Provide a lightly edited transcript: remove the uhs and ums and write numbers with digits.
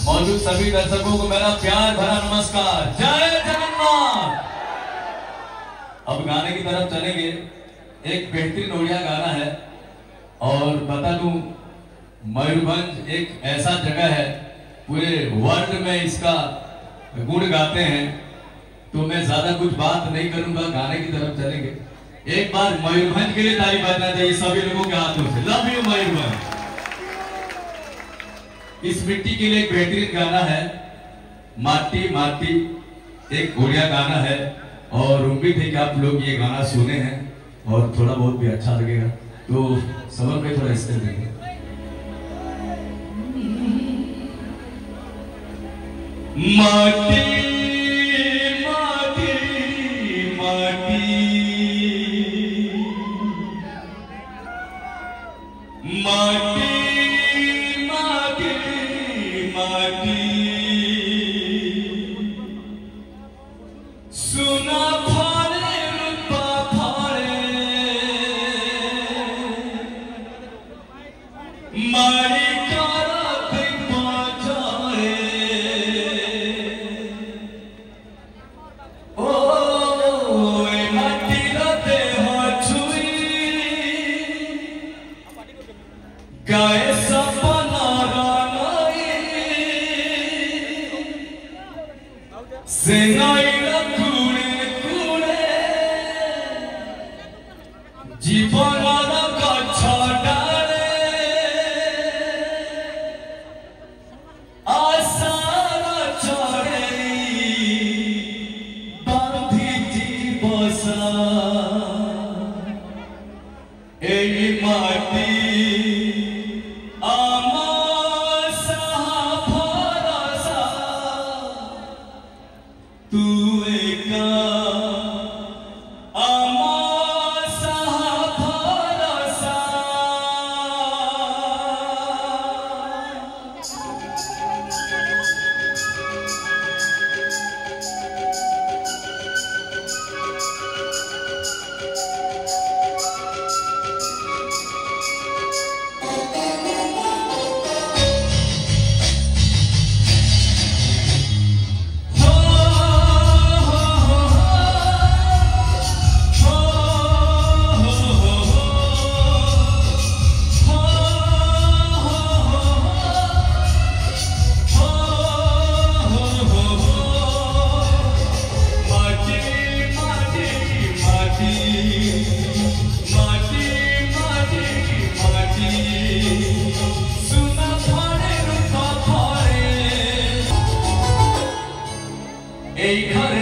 मौजूद सभी दर्शकों को मेरा प्यार भरा नमस्कार। जय जगन्नाथ। अब गाने की तरफ चलेंगे। एक बेहतरीन ओडिया गाना है और बता दूं मयूरभंज एक ऐसा जगह है पूरे वर्ल्ड में इसका गुण गाते हैं, तो मैं ज्यादा कुछ बात नहीं करूंगा, गाने की तरफ चलेंगे। एक बार मयूरभंज के लिए ताली बजना चाहिए सभी लोगों के हाथों से। Love you Mayurbhanj. इस मिट्टी के लिए एक बेहतरीन गाना है माटी माटी, एक ओडिया गाना है और उम्मीद है कि आप लोग ये गाना सुने हैं और थोड़ा बहुत भी अच्छा लगेगा, तो सबर में थोड़ा स्टेप देंगे। माटी माटी माटी माटी माटी माटी सुना फाड़े रूपा फाड़े मारी गाए सपना सेनाई कुड़े कुड़े जीवन गछ डाले आशा चढ़े बांधी बसा एई माटी এই ঘরে